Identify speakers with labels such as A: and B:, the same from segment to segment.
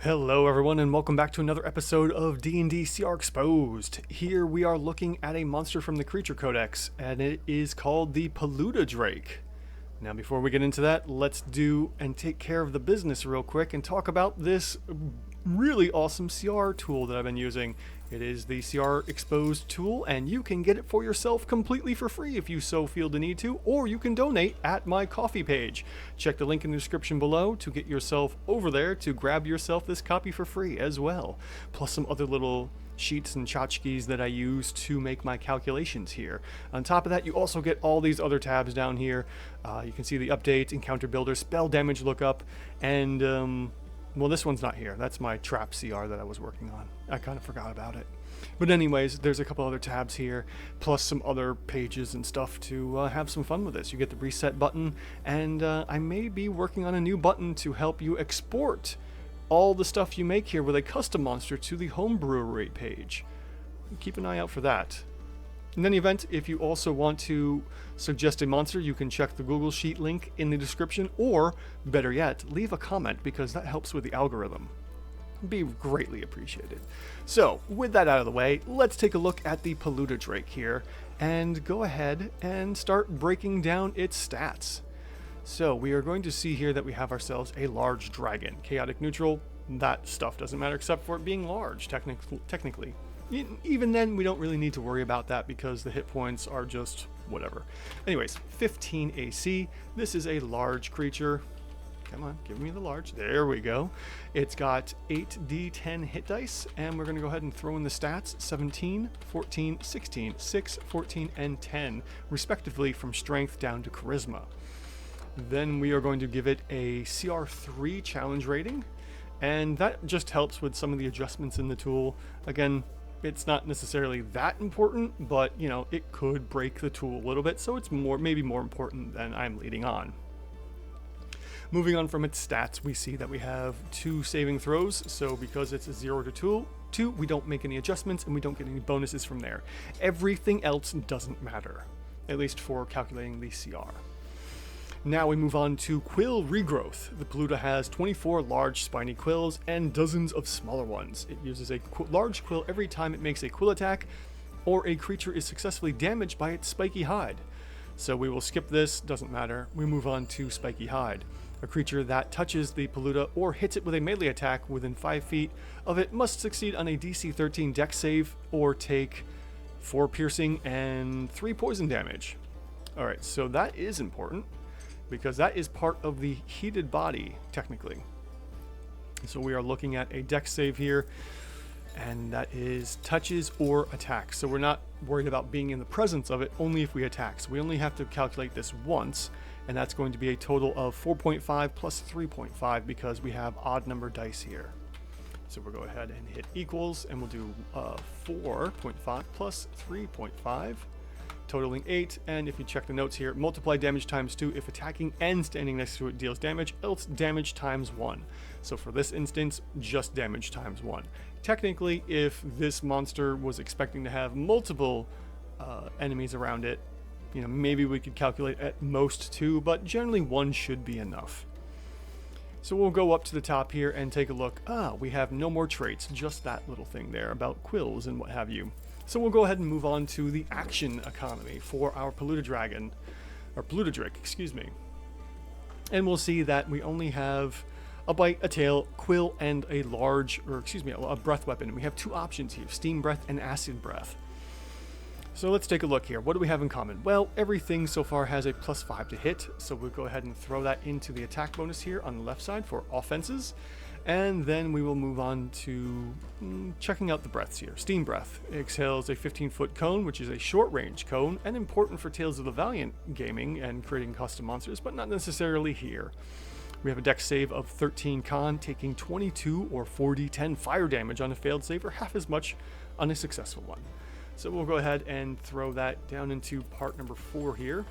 A: Hello everyone and welcome back to another episode of D&D CR Exposed. Here we are looking at a monster from the Creature Codex, and it is called the Peluda Drake. Now before we get into that, let's do and take care of the business real quick and talk about this really awesome CR tool that I've been using. It is the CR Exposed tool, and you can get it for yourself completely for free if you so feel the need to, or you can donate at my Ko-fi page. Check the link in the description below to get yourself over there to grab yourself this copy for free as well, plus some other little sheets and tchotchkes that I use to make my calculations here. On top of that, you also get all these other tabs down here. You can see the update, encounter builder, spell damage lookup, and well, this one's not here. That's my trap CR that I was working on. I kind of forgot about it. But anyways, there's a couple other tabs here, plus some other pages and stuff to have some fun with this. You get the reset button, and I may be working on a new button to help you export all the stuff you make here with a custom monster to the homebrewery page. Keep an eye out for that. In any event, if you also want to suggest a monster, you can check the Google Sheet link in the description, or better yet, leave a comment because that helps with the algorithm. It'd be greatly appreciated. So, with that out of the way, let's take a look at the Peluda Drake here and go ahead and start breaking down its stats. So, we are going to see here that we have ourselves a large dragon. Chaotic neutral, that stuff doesn't matter except for it being large, technically. Even then, we don't really need to worry about that because the hit points are just whatever. Anyways, 15 AC. This is a large creature. Come on, give me the large. There we go. It's got 8d10 hit dice, and we're going to go ahead and throw in the stats 17, 14, 16, 6, 14, and 10, respectively from strength down to charisma. Then we are going to give it a CR3 challenge rating, and that just helps with some of the adjustments in the tool. Again, it's not necessarily that important, but you know, it could break the tool a little bit, so it's maybe more important than I'm leading on. Moving on from its stats, we see that we have 2 saving throws, so because it's a 0 to 2, we don't make any adjustments and we don't get any bonuses from there. Everything else doesn't matter, at least for calculating the CR. Now we move on to quill regrowth. The Peluda has 24 large spiny quills and dozens of smaller ones. It uses a large quill every time it makes a quill attack or a creature is successfully damaged by its spiky hide. So we will skip this, doesn't matter. We move on to spiky hide. A creature that touches the Peluda or hits it with a melee attack within 5 feet of it must succeed on a DC 13 dex save or take 4 piercing and 3 poison damage. Alright, so that is important, because that is part of the heated body, technically. So we are looking at a dex save here, and that is touches or attacks. So we're not worried about being in the presence of it, only if we attack. So we only have to calculate this once, and that's going to be a total of 4.5 plus 3.5 because we have odd number dice here. So we'll go ahead and hit equals, and we'll do 4.5 plus 3.5. Totaling 8, and if you check the notes here, multiply damage times 2 if attacking and standing next to it deals damage, else damage times 1. So for this instance, just damage times 1. Technically, if this monster was expecting to have multiple enemies around it, you know, maybe we could calculate at most 2, but generally 1 should be enough. So we'll go up to the top here and take a look. We have no more traits, just that little thing there about quills and what have you. So we'll go ahead and move on to the action economy for our Peluda Dragon, or Peluda Drake, excuse me. And we'll see that we only have a bite, a tail, quill, and a breath weapon. We have 2 options here, steam breath and acid breath. So let's take a look here. What do we have in common? Well, everything so far has a +5 to hit, so we'll go ahead and throw that into the attack bonus here on the left side for offenses. And then we will move on to checking out the breaths here. Steam breath exhales a 15-foot cone, which is a short-range cone, and important for Tales of the Valiant gaming and creating custom monsters, but not necessarily here. We have a dex save of 13 con, taking 22 or 4d10 fire damage on a failed save, or half as much on a successful one. So we'll go ahead and throw that down into part number 4 here.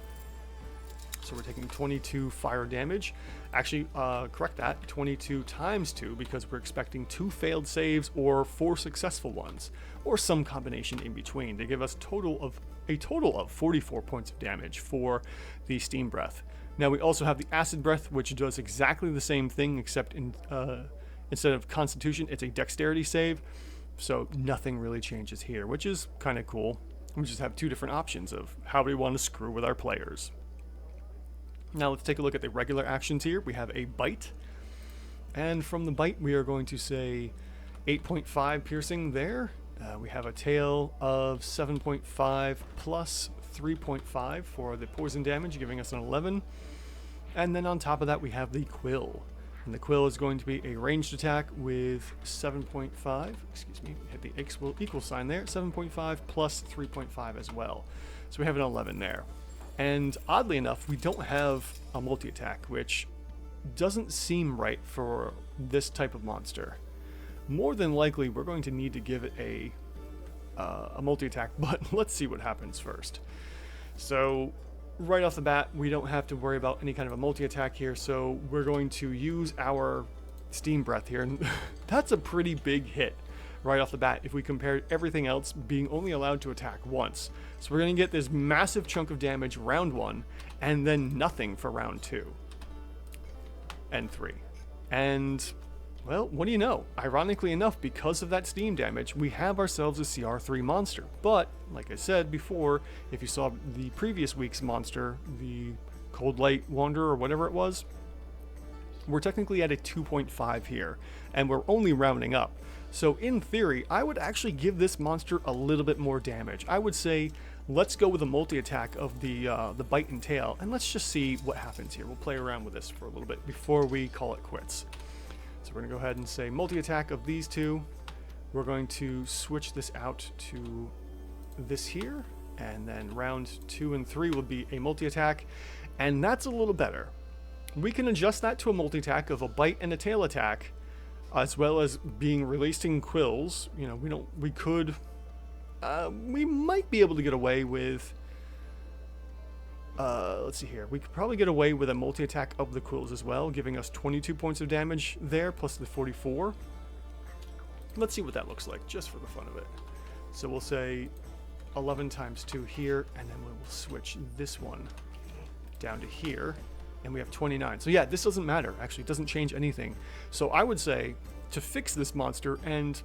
A: So we're taking 22 fire damage. Actually, correct that, 22 times 2, because we're expecting 2 failed saves or 4 successful ones, or some combination in between, to give us a total of 44 points of damage for the steam breath. Now we also have the acid breath, which does exactly the same thing, except Instead of Constitution, it's a Dexterity save. So nothing really changes here, which is kind of cool. We just have two different options of how we want to screw with our players. Now let's take a look at the regular actions here. We have a bite. And from the bite, we are going to say 8.5 piercing there. We have a tail of 7.5 plus 3.5 for the poison damage, giving us an 11. And then on top of that, we have the quill. And the quill is going to be a ranged attack with 7.5. Excuse me, hit the equal sign there. 7.5 plus 3.5 as well. So we have an 11 there. And oddly enough, we don't have a multi-attack, which doesn't seem right for this type of monster. More than likely, we're going to need to give it a multi-attack, but let's see what happens first. So right off the bat, we don't have to worry about any kind of a multi-attack here, so we're going to use our Steam Breath here, and that's a pretty big hit right off the bat if we compare everything else being only allowed to attack once. So we're going to get this massive chunk of damage round 1, and then nothing for round 2 and 3. And, well, what do you know? Ironically enough, because of that steam damage, we have ourselves a CR3 monster. But, like I said before, if you saw the previous week's monster, the Cold Light Wanderer or whatever it was, we're technically at a 2.5 here, and we're only rounding up. So in theory, I would actually give this monster a little bit more damage. I would say, let's go with a multi-attack of the bite and tail, and let's just see what happens here. We'll play around with this for a little bit before we call it quits. So we're going to go ahead and say multi-attack of these two. We're going to switch this out to this here, and then round 2 and 3 will be a multi-attack, and that's a little better. We can adjust that to a multi-attack of a bite and a tail attack, as well as being releasing quills. You know, we might be able to get away with, let's see here. We could probably get away with a multi-attack of the quills as well, giving us 22 points of damage there, plus the 44. Let's see what that looks like, just for the fun of it. So we'll say 11 times 2 here, and then we'll switch this one down to here, and we have 29. So yeah, this doesn't matter. Actually, it doesn't change anything. So I would say to fix this monster and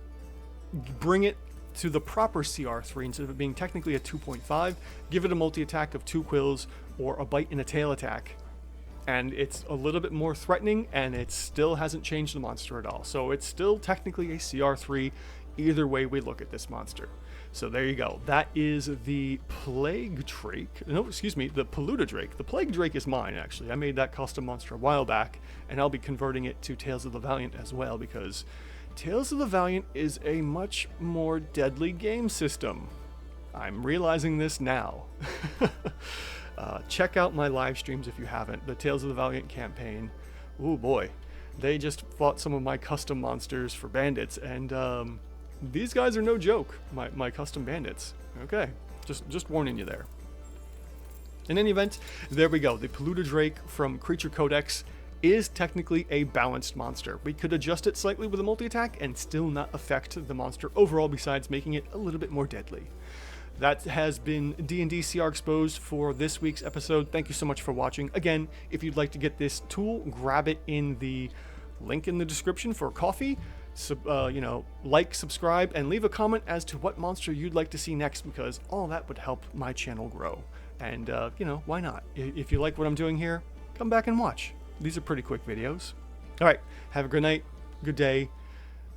A: bring it to the proper CR3 instead of it being technically a 2.5, give it a multi-attack of 2 quills or a bite and a tail attack. And it's a little bit more threatening, and it still hasn't changed the monster at all. So it's still technically a CR3 either way we look at this monster. So there you go. That is the Plague Drake. No, excuse me, the Peluda Drake. The Plague Drake is mine, actually. I made that custom monster a while back, and I'll be converting it to Tales of the Valiant as well, because Tales of the Valiant is a much more deadly game system. I'm realizing this now. Check out my live streams if you haven't. The Tales of the Valiant campaign. Ooh boy. They just fought some of my custom monsters for bandits, and these guys are no joke, my custom bandits. Okay, just warning you there. In any event, there we go. The Peluda Drake from Creature Codex is technically a balanced monster. We could adjust it slightly with a multi-attack and still not affect the monster overall, besides making it a little bit more deadly. That has been D&D CR Exposed for this week's episode. Thank you so much for watching. Again, if you'd like to get this tool, grab it in the link in the description for coffee. Like, subscribe, and leave a comment as to what monster you'd like to see next, because all that would help my channel grow. And, why not? If you like what I'm doing here, come back and watch. These are pretty quick videos. All right, have a good night, good day,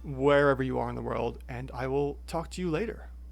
A: wherever you are in the world, and I will talk to you later.